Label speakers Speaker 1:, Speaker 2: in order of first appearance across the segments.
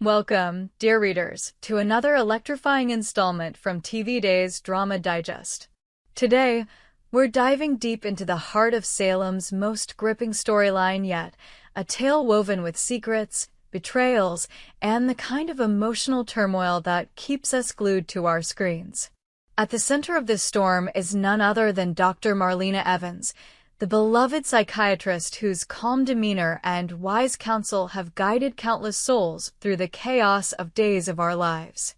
Speaker 1: Welcome, dear readers, to another electrifying installment from TV Day's Drama Digest. Today, we're diving deep into the heart of Salem's most gripping storyline yet, a tale woven with secrets, betrayals, and the kind of emotional turmoil that keeps us glued to our screens. At the center of this storm is none other than Dr. Marlena Evans, the beloved psychiatrist whose calm demeanor and wise counsel have guided countless souls through the chaos of days of our lives.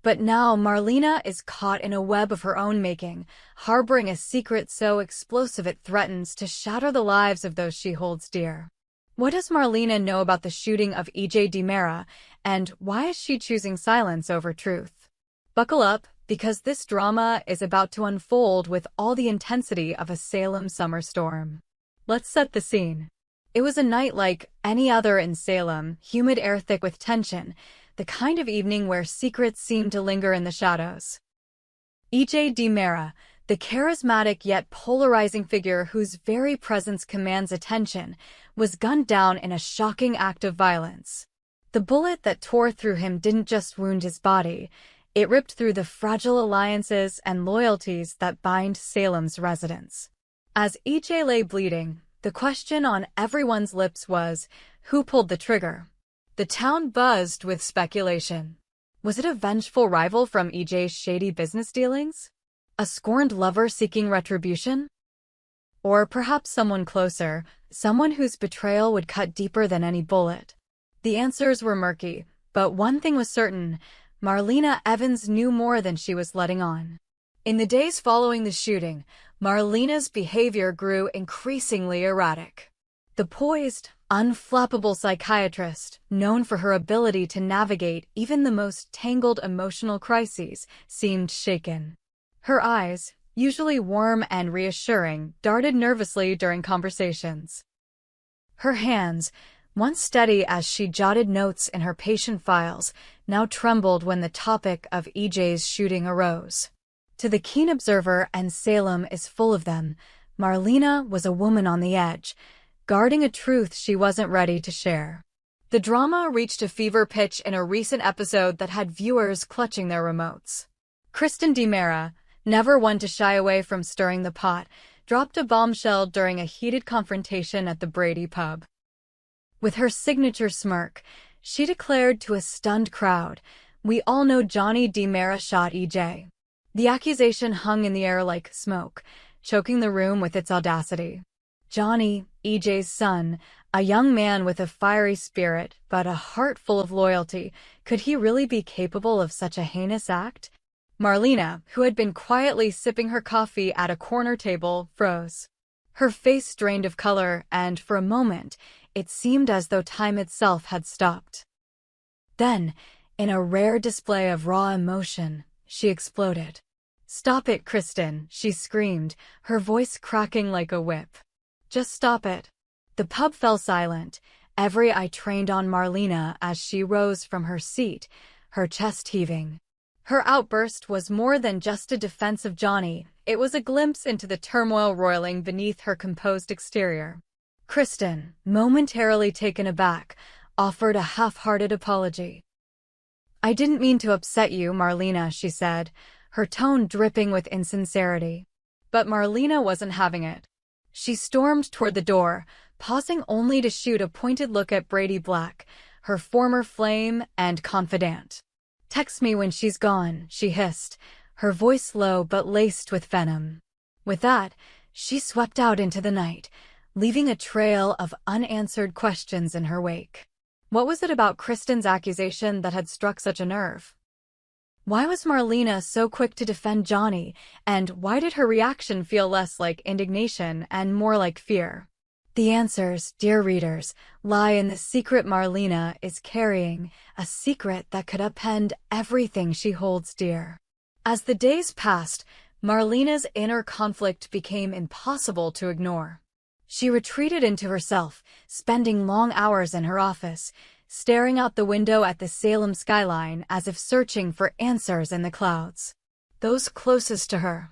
Speaker 1: But now Marlena is caught in a web of her own making, harboring a secret so explosive it threatens to shatter the lives of those she holds dear. What does Marlena know about the shooting of E.J. DiMera, and why is she choosing silence over truth? Buckle up, because this drama is about to unfold with all the intensity of a Salem summer storm. Let's set the scene. It was a night like any other in Salem, humid air thick with tension, the kind of evening where secrets seem to linger in the shadows. E.J. DiMera, the charismatic yet polarizing figure whose very presence commands attention, was gunned down in a shocking act of violence. The bullet that tore through him didn't just wound his body, it ripped through the fragile alliances and loyalties that bind Salem's residents. As E.J. lay bleeding, the question on everyone's lips was, who pulled the trigger? The town buzzed with speculation. Was it a vengeful rival from E.J.'s shady business dealings? A scorned lover seeking retribution? Or perhaps someone closer, someone whose betrayal would cut deeper than any bullet? The answers were murky, but one thing was certain: Marlena Evans knew more than she was letting on. In the days following the shooting, Marlena's behavior grew increasingly erratic. The poised, unflappable psychiatrist, known for her ability to navigate even the most tangled emotional crises, seemed shaken. Her eyes, usually warm and reassuring, darted nervously during conversations. Her hands, once steady as she jotted notes in her patient files, now trembled when the topic of E.J.'s shooting arose. To the keen observer, and Salem is full of them, Marlena was a woman on the edge, guarding a truth she wasn't ready to share. The drama reached a fever pitch in a recent episode that had viewers clutching their remotes. Kristen DiMera, never one to shy away from stirring the pot, dropped a bombshell during a heated confrontation at the Brady pub. With her signature smirk, she declared to a stunned crowd, "We all know Johnny DiMera shot E.J." The accusation hung in the air like smoke, choking the room with its audacity. Johnny, E.J.'s son, a young man with a fiery spirit but a heart full of loyalty, could he really be capable of such a heinous act? Marlena, who had been quietly sipping her coffee at a corner table, froze. Her face drained of color, and for a moment, it seemed as though time itself had stopped. Then, in a rare display of raw emotion, she exploded. "Stop it, Kristen," she screamed, her voice cracking like a whip. "Just stop it." The pub fell silent, every eye trained on Marlena as she rose from her seat, her chest heaving. Her outburst was more than just a defense of Johnny, it was a glimpse into the turmoil roiling beneath her composed exterior. Kristen, momentarily taken aback, offered a half-hearted apology. "I didn't mean to upset you, Marlena," she said, her tone dripping with insincerity. But Marlena wasn't having it. She stormed toward the door, pausing only to shoot a pointed look at Brady Black, her former flame and confidant. "Text me when she's gone," she hissed, her voice low but laced with venom. With that, she swept out into the night, leaving a trail of unanswered questions in her wake. What was it about Kristen's accusation that had struck such a nerve? Why was Marlena so quick to defend Johnny, and why did her reaction feel less like indignation and more like fear? The answers, dear readers, lie in the secret Marlena is carrying, a secret that could upend everything she holds dear. As the days passed, Marlena's inner conflict became impossible to ignore. She retreated into herself, spending long hours in her office, staring out the window at the Salem skyline as if searching for answers in the clouds. Those closest to her,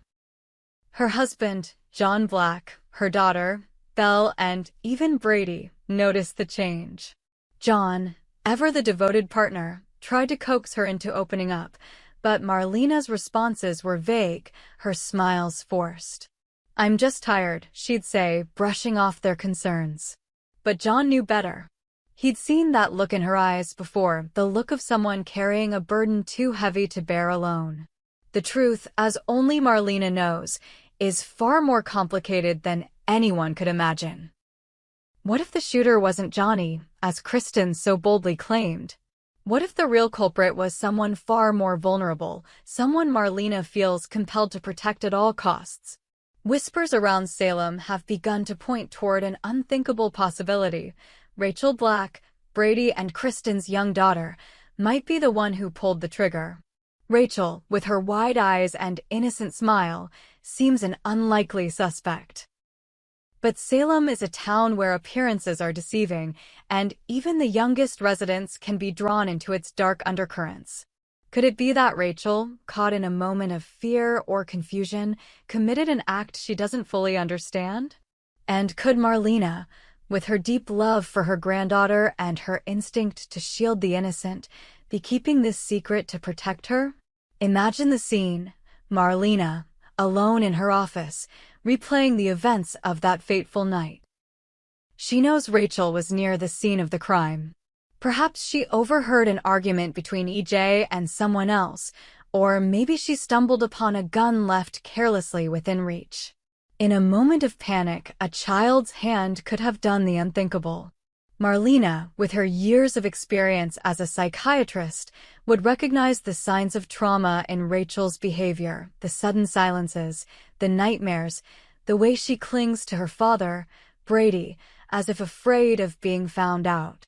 Speaker 1: her husband, John Black, her daughter, Belle, and even Brady, noticed the change. John, ever the devoted partner, tried to coax her into opening up, but Marlena's responses were vague, her smiles forced. "I'm just tired," she'd say, brushing off their concerns. But John knew better. He'd seen that look in her eyes before, the look of someone carrying a burden too heavy to bear alone. The truth, as only Marlena knows, is far more complicated than anyone could imagine. What if the shooter wasn't Johnny, as Kristen so boldly claimed? What if the real culprit was someone far more vulnerable, someone Marlena feels compelled to protect at all costs? Whispers around Salem have begun to point toward an unthinkable possibility. Rachel Black, Brady and Kristen's young daughter, might be the one who pulled the trigger. Rachel, with her wide eyes and innocent smile, seems an unlikely suspect. But Salem is a town where appearances are deceiving, and even the youngest residents can be drawn into its dark undercurrents. Could it be that Rachel, caught in a moment of fear or confusion, committed an act she doesn't fully understand? And could Marlena, with her deep love for her granddaughter and her instinct to shield the innocent, be keeping this secret to protect her? Imagine the scene: Marlena, alone in her office, replaying the events of that fateful night. She knows Rachel was near the scene of the crime. Perhaps she overheard an argument between EJ and someone else, or maybe she stumbled upon a gun left carelessly within reach. In a moment of panic, a child's hand could have done the unthinkable. Marlena, with her years of experience as a psychiatrist, would recognize the signs of trauma in Rachel's behavior: the sudden silences, the nightmares, the way she clings to her father, Brady, as if afraid of being found out.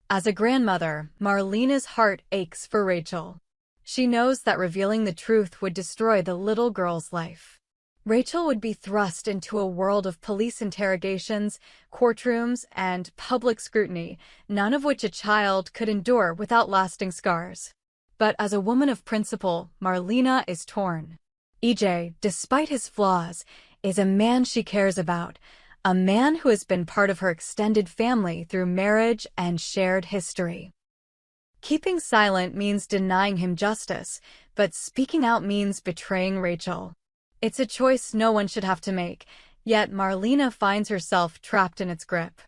Speaker 1: As a grandmother, Marlena's heart aches for Rachel. She knows that revealing the truth would destroy the little girl's life. Rachel would be thrust into a world of police interrogations, courtrooms, and public scrutiny, none of which a child could endure without lasting scars. But as a woman of principle, Marlena is torn. EJ, despite his flaws, is a man she cares about, a man who has been part of her extended family through marriage and shared history. Keeping silent means denying him justice, but speaking out means betraying Rachel. It's a choice no one should have to make, yet Marlena finds herself trapped in its grip.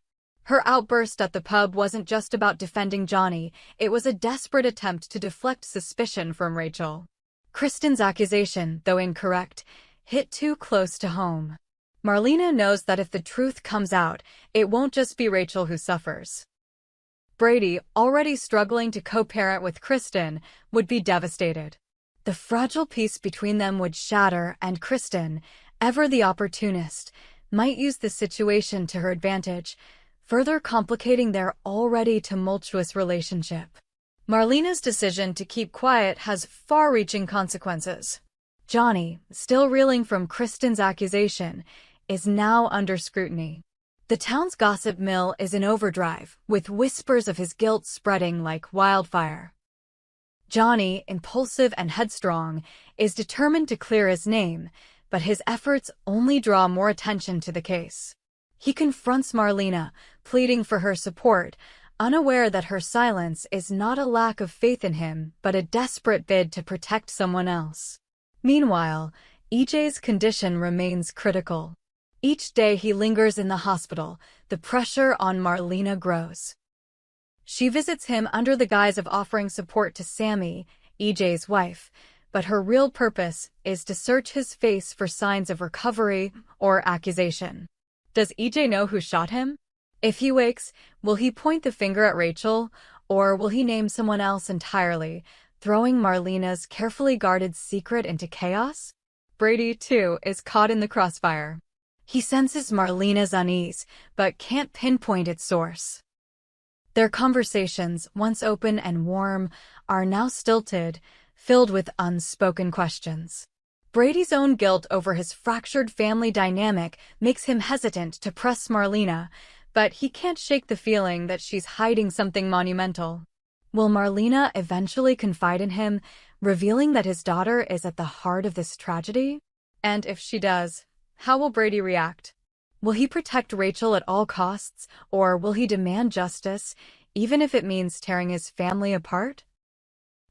Speaker 1: Her outburst at the pub wasn't just about defending Johnny, it was a desperate attempt to deflect suspicion from Rachel. Kristen's accusation, though incorrect, hit too close to home. Marlena knows that if the truth comes out, it won't just be Rachel who suffers. Brady, already struggling to co-parent with Kristen, would be devastated. The fragile peace between them would shatter, and Kristen, ever the opportunist, might use the situation to her advantage, further complicating their already tumultuous relationship. Marlena's decision to keep quiet has far-reaching consequences. Johnny, still reeling from Kristen's accusation, is now under scrutiny. The town's gossip mill is in overdrive, with whispers of his guilt spreading like wildfire. Johnny, impulsive and headstrong, is determined to clear his name, but his efforts only draw more attention to the case. He confronts Marlena, pleading for her support, unaware that her silence is not a lack of faith in him, but a desperate bid to protect someone else. Meanwhile, EJ's condition remains critical. Each day he lingers in the hospital, the pressure on Marlena grows. She visits him under the guise of offering support to Sammy, EJ's wife, but her real purpose is to search his face for signs of recovery or accusation. Does EJ know who shot him? If he wakes, will he point the finger at Rachel, or will he name someone else entirely, throwing Marlena's carefully guarded secret into chaos? Brady, too, is caught in the crossfire. He senses Marlena's unease, but can't pinpoint its source. Their conversations, once open and warm, are now stilted, filled with unspoken questions. Brady's own guilt over his fractured family dynamic makes him hesitant to press Marlena, but he can't shake the feeling that she's hiding something monumental. Will Marlena eventually confide in him, revealing that his daughter is at the heart of this tragedy? And if she does, how will Brady react? Will he protect Rachel at all costs, or will he demand justice, even if it means tearing his family apart?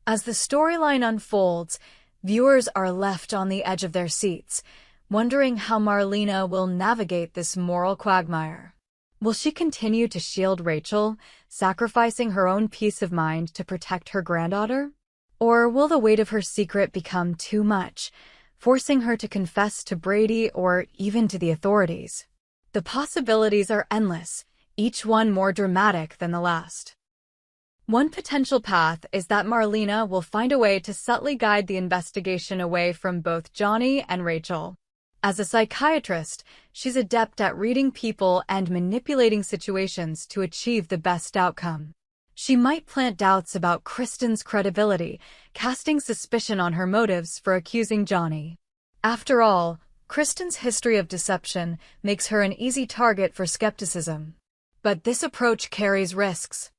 Speaker 1: As the storyline unfolds, viewers are left on the edge of their seats, wondering how Marlena will navigate this moral quagmire. Will she continue to shield Rachel, sacrificing her own peace of mind to protect her granddaughter? Or will the weight of her secret become too much, forcing her to confess to Brady or even to the authorities? The possibilities are endless, each one more dramatic than the last. One potential path is that Marlena will find a way to subtly guide the investigation away from both Johnny and Rachel. As a psychiatrist, she's adept at reading people and manipulating situations to achieve the best outcome. She might plant doubts about Kristen's credibility, casting suspicion on her motives for accusing Johnny. After all, Kristen's history of deception makes her an easy target for skepticism. But this approach carries risks.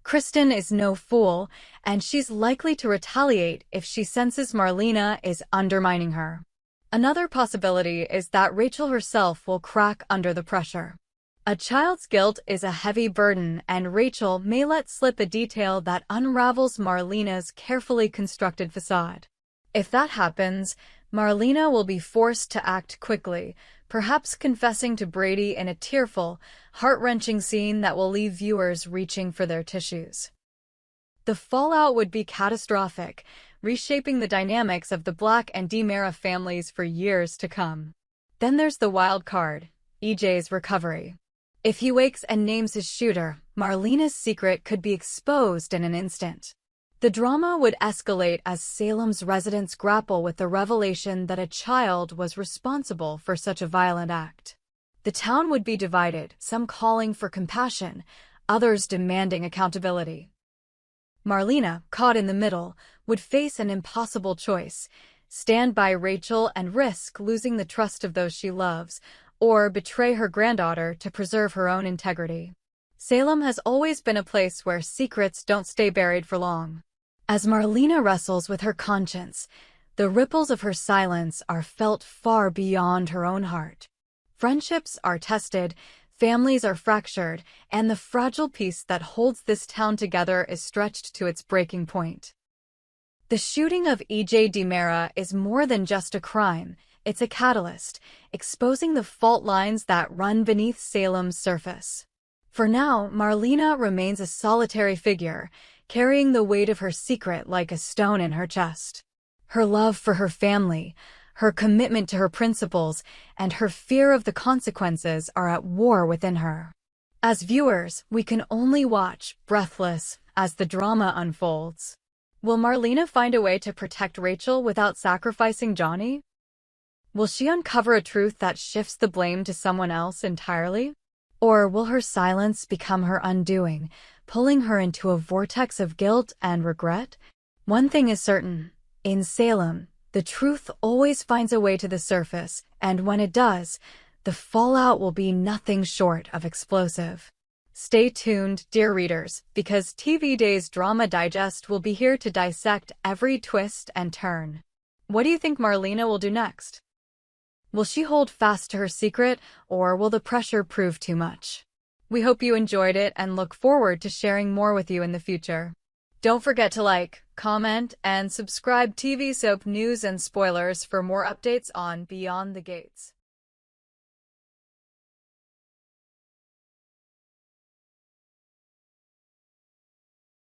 Speaker 1: Kristen is no fool, and she's likely to retaliate if she senses Marlena is undermining her. Another possibility is that Rachel herself will crack under the pressure. A child's guilt is a heavy burden, and Rachel may let slip a detail that unravels Marlena's carefully constructed facade. If that happens, Marlena will be forced to act quickly, perhaps confessing to Brady in a tearful, heart-wrenching scene that will leave viewers reaching for their tissues. The fallout would be catastrophic, reshaping the dynamics of the Black and DiMera families for years to come. Then there's the wild card, EJ's recovery. If he wakes and names his shooter, Marlena's secret could be exposed in an instant. The drama would escalate as Salem's residents grapple with the revelation that a child was responsible for such a violent act. The town would be divided, some calling for compassion, others demanding accountability. Marlena, caught in the middle, would face an impossible choice: stand by Rachel and risk losing the trust of those she loves, or betray her granddaughter to preserve her own integrity. Salem has always been a place where secrets don't stay buried for long. As Marlena wrestles with her conscience, the ripples of her silence are felt far beyond her own heart. Friendships are tested, families are fractured, and the fragile piece that holds this town together is stretched to its breaking point. The shooting of E.J. DiMera is more than just a crime, it's a catalyst, exposing the fault lines that run beneath Salem's surface. For now, Marlena remains a solitary figure, carrying the weight of her secret like a stone in her chest. Her love for her family, her commitment to her principles, and her fear of the consequences are at war within her. As viewers, we can only watch, breathless, as the drama unfolds. Will Marlena find a way to protect Rachel without sacrificing Johnny? Will she uncover a truth that shifts the blame to someone else entirely? Or will her silence become her undoing, pulling her into a vortex of guilt and regret? One thing is certain: in Salem, the truth always finds a way to the surface, and when it does, the fallout will be nothing short of explosive. Stay tuned, dear readers, because TV Days Drama Digest will be here to dissect every twist and turn. What do you think Marlena will do next? Will she hold fast to her secret, or will the pressure prove too much? We hope you enjoyed it and look forward to sharing more with you in the future. Don't forget to like, comment, and subscribe TV Soap news and spoilers for more updates on Beyond the Gates.